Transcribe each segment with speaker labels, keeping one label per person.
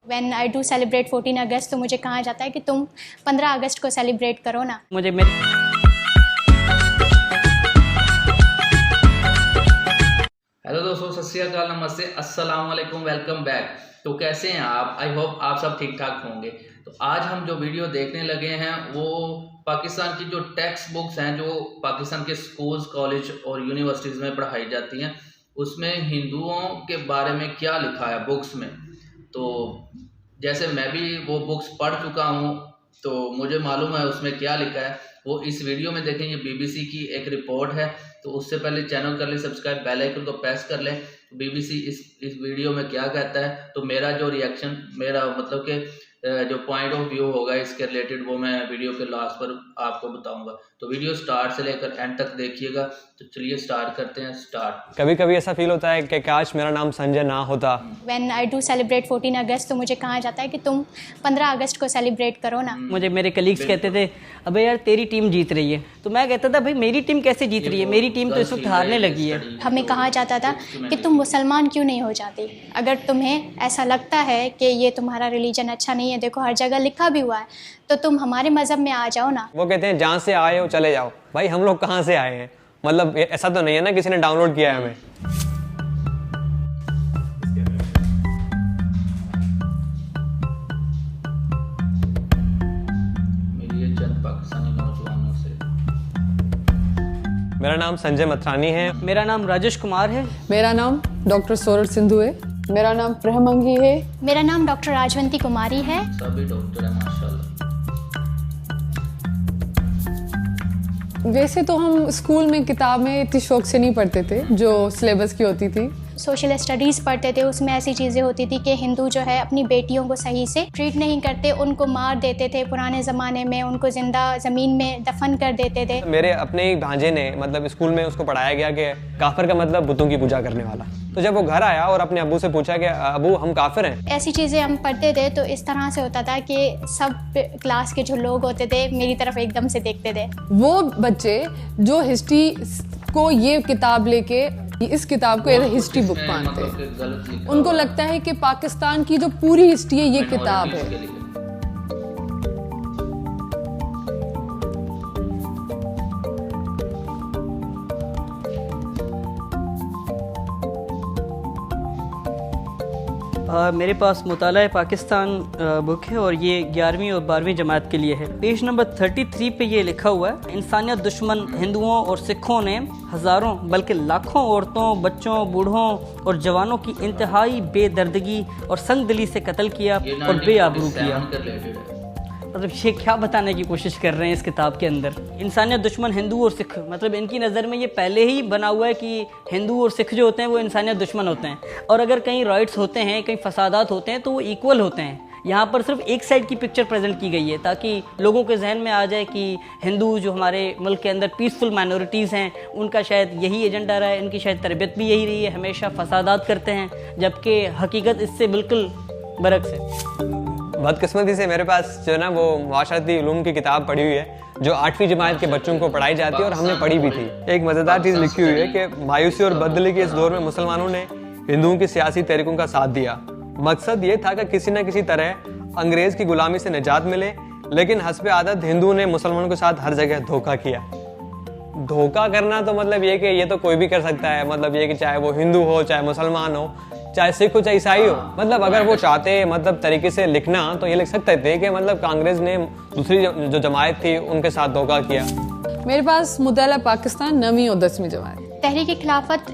Speaker 1: When I do celebrate 14 अगस्त तो मुझे कहा जाता है कि तुम 15 अगस्त को सेलिब्रेट करो ना।
Speaker 2: मुझे
Speaker 3: हेलो दोस्तों, सत श्री अकाल, नमस्ते, अस्सलाम वालेकुम, वेलकम बैक। तो कैसे हैं आप? आई होप आप सब ठीक ठाक होंगे। तो आज हम जो वीडियो देखने लगे हैं वो पाकिस्तान की जो टेक्स्ट बुक्स हैं जो पाकिस्तान के स्कूल्स, कॉलेज और यूनिवर्सिटीज़ में पढ़ाई जाती हैं, उसमें हिंदुओं के बारे में क्या लिखा है बुक्स में। तो जैसे मैं भी वो बुक्स पढ़ चुका हूँ तो मुझे मालूम है उसमें क्या लिखा है, वो इस वीडियो में देखें। ये बीबीसी की एक रिपोर्ट है, तो उससे पहले चैनल कर लें सब्सक्राइब, बेल आइकन को प्रेस कर लें। तो बीबीसी इस वीडियो में क्या कहता है, तो मेरा जो रिएक्शन, मेरा मतलब कि जो पॉइंट ऑफ व्यू होगा इसके रिलेटेड, वो मैं वीडियो के लास्ट पर आपको बताऊंगा। तो वीडियो स्टार्ट से लेकर एंड तक देखिएगा। तो चलिए स्टार्ट करते हैं। स्टार्ट।
Speaker 4: कभी कभी ऐसा फील होता है कि काश मेरा नाम संजय ना होता।
Speaker 1: When I do celebrate 14 अगस्त तो मुझे कहा जाता है कि तुम 15 अगस्त को सेलिब्रेट करो ना।
Speaker 2: मुझे मेरे कलीग्स कहते थे अबे यार तेरी टीम जीत रही है, तो मैं कहता था भाई मेरी टीम कैसे जीत रही है, मेरी टीम तो इस वक्त हारने लगी है।
Speaker 1: हमें कहा जाता था कि तुम मुसलमान क्यों नहीं हो जाती। अगर तुम्हें ऐसा लगता है कि ये तुम्हारा रिलीजन अच्छा नहीं है, देखो हर जगह लिखा भी हुआ है, तो तुम हमारे मजहब में आ जाओ ना।
Speaker 4: वो कहते हैं जहाँ से आए हो चले जाओ। भाई हम लोग कहाँ से आए हैं? मतलब ऐसा तो नहीं है ना किसी ने डाउनलोड किया है हमें।
Speaker 3: मिलिए चंद पाकिस्तानी नौजवानों से।
Speaker 4: मेरा नाम संजय मथरानी है।
Speaker 2: मेरा नाम राजेश कुमार है।
Speaker 5: मेरा नाम डॉक्टर सोरठ सिंधु है। मेरा नाम प्रहमंगी है।
Speaker 1: मेरा नाम डॉक्टर राजवंती कुमारी है।
Speaker 3: सभी डॉक्टर हैं माशाल्लाह।
Speaker 5: वैसे तो हम स्कूल में किताबें इतनी शौक से नहीं पढ़ते थे जो सिलेबस की होती थी।
Speaker 1: सोशल स्टडीज़ पढ़ते थे, उसमें ऐसी चीज़ें होती थी कि हिंदू जो है अपनी बेटियों को सही से ट्रीट नहीं करते, उनको मार देते थे। पुराने ज़माने में उनको ज़िंदा ज़मीन में दफन कर देते थे।
Speaker 4: मेरे अपने ही भांजे ने मतलब स्कूल में उसको पढ़ाया गया कि काफिर का मतलब बुतों की पूजा करने वाला। तो जब वो घर आया और अपने अब्बू से पूछा कि अब्बू हम काफिर हैं,
Speaker 1: ऐसी चीज़ें हम पढ़ते थे तो इस तरह से होता था कि सब क्लास के जो लोग होते थे मेरी तरफ एकदम से देखते थे।
Speaker 5: वो बच्चे जो हिस्ट्री को ये किताब लेके इस किताब को हिस्ट्री बुक मानते हैं, उनको लगता है कि पाकिस्तान की जो पूरी हिस्ट्री है ये किताब है।
Speaker 2: मेरे पास मुताला पाकिस्तान बुक है और ये 11वीं और 12वीं जमात के लिए है। पेज नंबर 33 पे ये लिखा हुआ है, इंसानियत दुश्मन हिंदुओं और सिखों ने हज़ारों बल्कि लाखों औरतों, बच्चों, बूढ़ों और जवानों की इंतहाई बेदर्दगी और संगदिली से कत्ल किया और बेआबरू किया। मतलब ये क्या बताने की कोशिश कर रहे हैं इस किताब के अंदर? इंसानियत दुश्मन हिंदू और सिख, मतलब इनकी नज़र में ये पहले ही बना हुआ है कि हिंदू और सिख जो होते हैं वो इंसानियत दुश्मन होते हैं, और अगर कहीं राइट्स होते हैं, कहीं फसादात होते हैं तो वो इक्वल होते हैं। यहाँ पर सिर्फ एक साइड की पिक्चर प्रेजेंट की गई है ताकि लोगों के जहन में आ जाए कि हिंदू जो हमारे मुल्क के अंदर पीसफुल माइनॉरिटीज़ हैं उनका शायद यही एजेंडा रहा है, इनकी शायद तरबियत भी यही रही है, हमेशा फसादात करते हैं, जबकि हकीकत इससे बिल्कुल बरक्स है।
Speaker 4: बदकिस्मती से मेरे पास जो ना वो माशरती उलूम की किताब पढ़ी हुई है जो 8वीं जमात के बच्चों को पढ़ाई जाती है और हमने पढ़ी भी थी। एक मज़ेदार चीज़ लिखी हुई है कि मायूसी और बददिली के इस दौर में मुसलमानों ने हिंदुओं की सियासी तहरीकों का साथ दिया। मकसद ये था कि किसी न किसी तरह अंग्रेज़ की गुलामी से निजात मिले, लेकिन हस्बे आदत हिंदुओं ने मुसलमानों के साथ हर जगह धोखा किया। धोखा करना तो मतलब ये कि ये तो कोई भी कर सकता है, मतलब ये कि चाहे वो हिंदू हो, चाहे मुसलमान हो, चाहे सिख हो, चाहे ईसाई हो। मतलब अगर वो चाहते मतलब तरीके से लिखना तो ये लिख सकते थे कि मतलब कांग्रेस ने दूसरी जो जमात थी उनके साथ धोखा किया।
Speaker 5: मेरे पास मुताला पाकिस्तान 9वीं और 10वीं जमात।
Speaker 1: तहरीक खिलाफत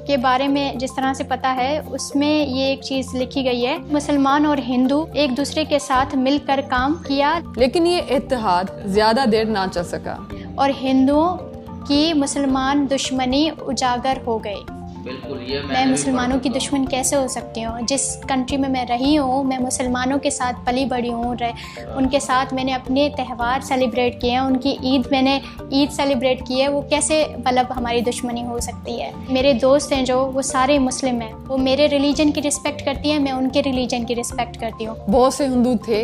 Speaker 1: के बारे में जिस तरह से पता है उसमें ये एक चीज़ लिखी गई है, मुसलमान और हिंदू एक दूसरे के साथ मिलकर काम किया,
Speaker 5: लेकिन ये इत्तेहाद ज़्यादा देर ना चल सका
Speaker 1: और हिंदुओं की मुसलमान दुश्मनी उजागर हो गई।
Speaker 3: बिल्कुल, ये
Speaker 1: मैं मुसलमानों की दुश्मन कैसे हो सकती हूँ? जिस कंट्री में मैं रही हूँ, मैं मुसलमानों के साथ पली बड़ी हूँ, उनके साथ मैंने अपने त्यौहार सेलिब्रेट किए हैं, उनकी मैंने ईद सेलिब्रेट की है, वो कैसे मतलब हमारी दुश्मनी हो सकती है? मेरे दोस्त हैं जो वो सारे मुस्लिम हैं, वो मेरे रिलीजन की रिस्पेक्ट करती हैं, मैं उनके रिलीजन की रिस्पेक्ट करती हूँ।
Speaker 5: बहुत से हिंदू थे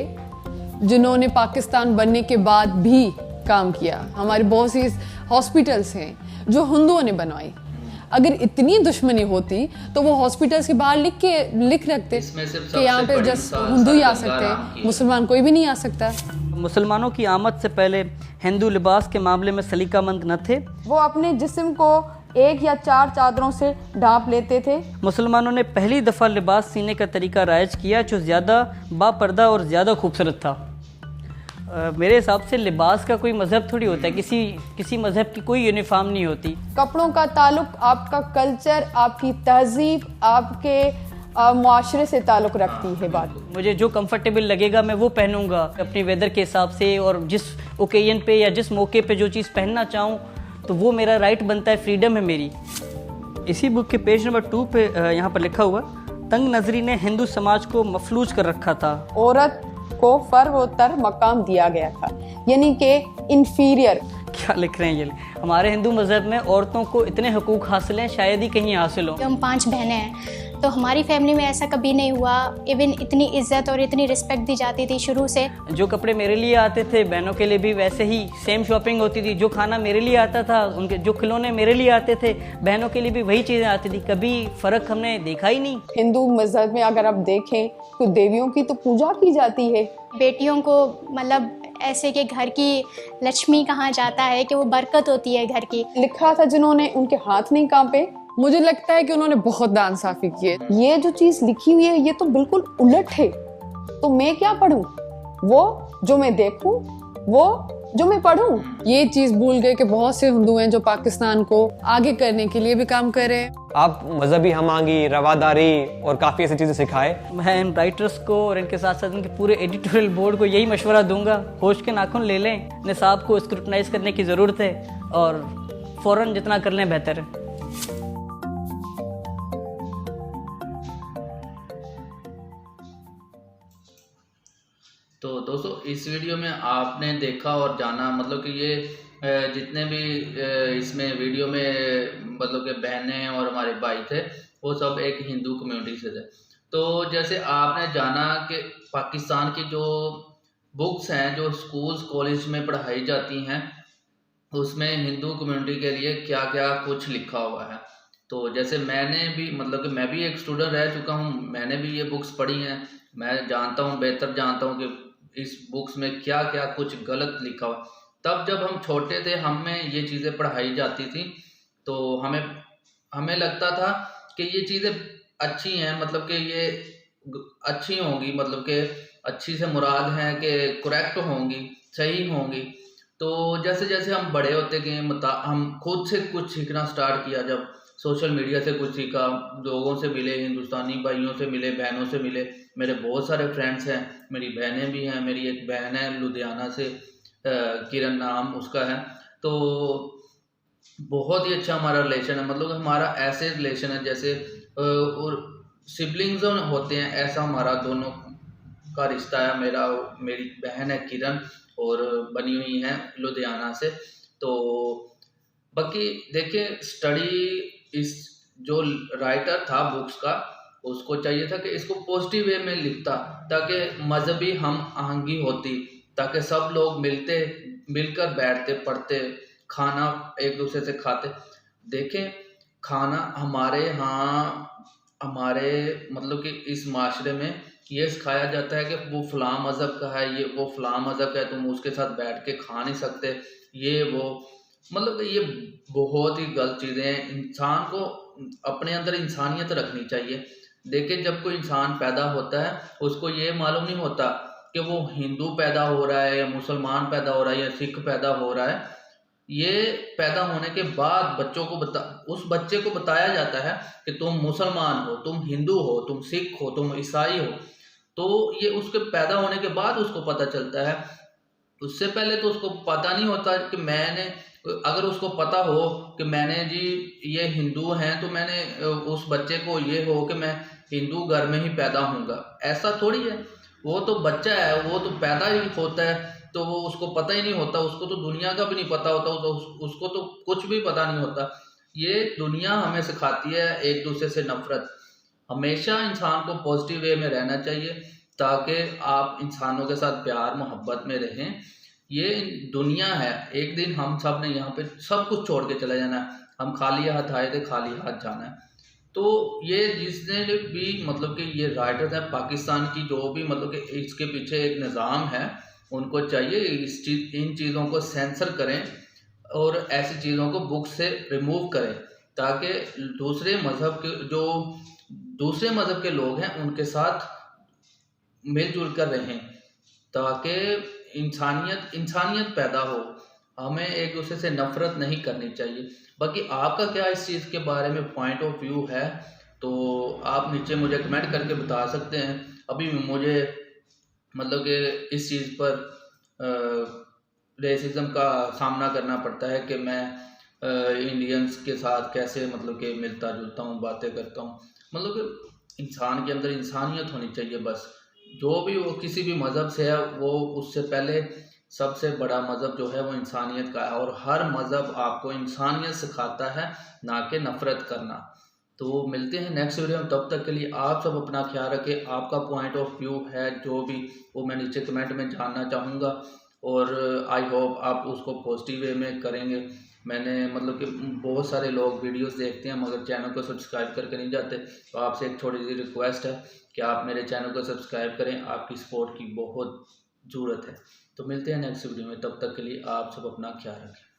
Speaker 5: जिन्होंने पाकिस्तान बनने के बाद भी काम किया। हमारी बहुत सी हॉस्पिटल्स हैं जो हिंदुओं ने बनवाई। अगर इतनी दुश्मनी होती तो वो हॉस्पिटल्स के बाहर लिख रखते कि यहाँ पे जस्ट हिंदू ही आ सकते हैं, मुसलमान कोई भी नहीं आ सकता।
Speaker 2: मुसलमानों की आमद से पहले हिंदू लिबास के मामले में सलीकामंद न थे।
Speaker 6: वो अपने जिस्म को 1 या 4 चादरों से ढांप लेते थे।
Speaker 2: मुसलमानों ने पहली दफ़ा लिबास सीने का तरीका राइज किया जो ज़्यादा बापर्दा और ज़्यादा खूबसूरत था। मेरे हिसाब से लिबास का कोई मज़हब थोड़ी होता है, किसी मज़हब की कोई यूनिफॉर्म नहीं होती।
Speaker 6: कपड़ों का ताल्लुक आपका कल्चर, आपकी तहजीब, आपके मुआशरे से ताल्लुक रखती है बात।
Speaker 2: मुझे जो कंफर्टेबल लगेगा मैं वो पहनूंगा अपनी वेदर के हिसाब से, और जिस ओकेजन पे या जिस मौके पे जो चीज़ पहनना चाहूँ तो वो मेरा राइट बनता है, फ्रीडम है मेरी। इसी बुक के पेज नंबर 2 पे यहाँ पर लिखा हुआ, तंग नजरी ने हिंदू समाज को मफलूज कर रखा था।
Speaker 6: औरत को फर्वोत्तर मकाम दिया गया था, यानी कि इन्फीरियर।
Speaker 2: क्या लिख रहे हैं ये? हमारे हिंदू मज़हब में औरतों को इतने हकूक़ हासिल हैं, शायद ही कहीं हासिल हो।
Speaker 1: हम 5 बहनें हैं, तो हमारी फैमिली में ऐसा कभी नहीं हुआ। इवन इतनी इज्जत और इतनी रिस्पेक्ट दी जाती थी शुरू से। जो
Speaker 2: कपड़े मेरे लिए आते थे बहनों के लिए भी वैसे ही सेम शॉपिंग होती थी। जो खाना मेरे लिए आता था, उनके जो खिलौने मेरे लिए आते थे, बहनों के लिए भी वही चीज़ें आती थी। कभी फ़र्क हमने देखा ही नहीं।
Speaker 6: हिंदू मज़हब में अगर आप देखें तो देवियों की तो पूजा की जाती है।
Speaker 1: बेटियों को मतलब ऐसे कि घर की लक्ष्मी कहा जाता है कि वो बरकत होती है घर की।
Speaker 6: लिखा था जिन्होंने, उनके हाथ नहीं कांपे।
Speaker 5: मुझे लगता है कि उन्होंने बहुत नाइंसाफी की है।
Speaker 6: ये जो चीज लिखी हुई है ये तो बिल्कुल उलट है। तो मैं क्या पढूं? वो जो मैं देखूं, वो जो मैं पढूं।
Speaker 5: ये चीज भूल गए कि बहुत से हिंदू हैं जो पाकिस्तान को आगे करने के लिए भी काम कर रहे हैं।
Speaker 4: आप मजहबी हमांगी, रवादारी और काफ़ी ऐसी चीज़ें सिखाए।
Speaker 2: मैं इन राइटर्स को और इनके साथ साथ इनके पूरे एडिटोरियल बोर्ड को यही मशवरा दूंगा, होश के नाखून ले लें। निसाब को स्क्रूटनाइज करने की ज़रूरत है और फ़ौरन जितना कर लें बेहतर है।
Speaker 3: तो दोस्तों इस वीडियो में आपने देखा और जाना, मतलब कि ये जितने भी इसमें वीडियो में मतलब कि बहनें और हमारे भाई थे वो सब एक हिंदू कम्युनिटी से थे। तो जैसे आपने जाना कि पाकिस्तान की जो बुक्स हैं जो स्कूल्स कॉलेज में पढ़ाई जाती हैं उसमें हिंदू कम्युनिटी के लिए क्या क्या कुछ लिखा हुआ है। तो जैसे मैंने भी मतलब कि मैं भी एक स्टूडेंट रह चुका हूँ, मैंने भी ये बुक्स पढ़ी हैं, मैं जानता हूँ, बेहतर जानता हूँ कि इस बुक्स में क्या क्या कुछ गलत लिखा हुआ। तब जब हम छोटे थे हमें ये चीज़ें पढ़ाई जाती थी तो हमें लगता था कि ये चीज़ें अच्छी हैं, मतलब कि ये अच्छी होंगी, मतलब कि अच्छी से मुराद है कि करेक्ट होंगी, सही होंगी। तो जैसे जैसे हम बड़े होते गए हम खुद से कुछ सीखना स्टार्ट किया। जब सोशल मीडिया से कुछ सीखा, लोगों से मिले, हिंदुस्तानी भाइयों से मिले, बहनों से मिले। मेरे बहुत सारे फ्रेंड्स हैं, मेरी बहनें भी हैं। मेरी एक बहन है लुधियाना से, किरण नाम उसका है। तो बहुत ही अच्छा हमारा रिलेशन है, मतलब हमारा ऐसे रिलेशन है जैसे और सिबलिंग्स होते हैं, ऐसा हमारा दोनों का रिश्ता है। मेरी बहन है किरण और बनी हुई है लुधियाना से। तो बाकी देखिए स्टडी इस जो राइटर था बुक्स का उसको चाहिए था कि इसको पॉजिटिव वे में लिखता ताकि मजहबी हम आहंगी होती, ताकि सब लोग मिलकर बैठते, पढ़ते, खाना एक दूसरे से खाते। देखें खाना हमारे यहाँ हमारे मतलब कि इस माशरे में ये सिखाया जाता है कि वो फलां मज़हब का है, ये वो फलां मज़हब है, तुम उसके साथ बैठ के खा नहीं सकते, ये वो, मतलब कि ये बहुत ही गलत चीज़ें हैं। इंसान को अपने अंदर इंसानियत रखनी चाहिए। देखिए जब कोई इंसान पैदा होता है उसको ये मालूम नहीं होता कि वो हिंदू पैदा हो रहा है या मुसलमान पैदा हो रहा है या सिख पैदा हो रहा है। ये पैदा होने के बाद उस बच्चे को बताया जाता है कि तुम मुसलमान हो, तुम हिंदू हो, तुम सिख हो, तुम ईसाई हो। तो ये उसके पैदा होने के बाद उसको पता चलता है। उससे पहले तो उसको पता नहीं होता कि अगर उसको पता हो कि मैंने जी ये हिंदू हैं तो मैंने उस बच्चे को ये हो कि मैं हिंदू घर में ही पैदा होऊंगा, ऐसा थोड़ी है। वो तो बच्चा है, वो तो पैदा ही होता है, तो वो उसको पता ही नहीं होता, उसको तो दुनिया का भी नहीं पता होता, तो उसको तो कुछ भी पता नहीं होता। ये दुनिया हमें सिखाती है एक दूसरे से नफरत। हमेशा इंसान को पॉजिटिव वे में रहना चाहिए ताकि आप इंसानों के साथ प्यार मोहब्बत में रहें। ये दुनिया है, एक दिन हम सब ने यहाँ पे सब कुछ छोड़ के चला जाना है। हम खाली हाथ आए थे, खाली हाथ जाना है। तो ये जिसने भी मतलब कि ये राइटर्स हैं पाकिस्तान की, जो भी मतलब कि इसके पीछे एक निज़ाम है, उनको चाहिए इन चीज़ों को सेंसर करें और ऐसी चीज़ों को बुक से रिमूव करें, ताकि दूसरे मज़हब के लोग हैं उनके साथ मिलजुल कर रहें, ताकि इंसानियत पैदा हो। हमें एक दूसरे से नफ़रत नहीं करनी चाहिए। बाकी आपका क्या इस चीज़ के बारे में पॉइंट ऑफ व्यू है, तो आप नीचे मुझे कमेंट करके बता सकते हैं। अभी मुझे मतलब कि इस चीज़ पर रेसिज्म का सामना करना पड़ता है कि मैं इंडियंस के साथ कैसे मतलब कि मिलता जुलता हूँ, बातें करता हूँ। मतलब कि इंसान के अंदर इंसानियत होनी चाहिए बस। जो भी वो किसी भी मज़हब से है, वो उससे पहले सबसे बड़ा मज़हब जो है वो इंसानियत का है, और हर मज़हब आपको इंसानियत सिखाता है, ना कि नफ़रत करना। तो मिलते हैं नेक्स्ट वीडियो में, तब तक के लिए आप सब अपना ख्याल रखें। आपका पॉइंट ऑफ व्यू है जो भी, वो मैं नीचे कमेंट में जानना चाहूँगा, और आई होप आप उसको पॉजिटिव वे में करेंगे। मैंने मतलब कि बहुत सारे लोग वीडियोस देखते हैं मगर चैनल को सब्सक्राइब करके नहीं जाते, तो आपसे एक छोटी सी रिक्वेस्ट है कि आप मेरे चैनल को सब्सक्राइब करें, आपकी सपोर्ट की बहुत ज़रूरत है। तो मिलते हैं नेक्स्ट वीडियो में, तब तक के लिए आप सब अपना ख्याल रखें।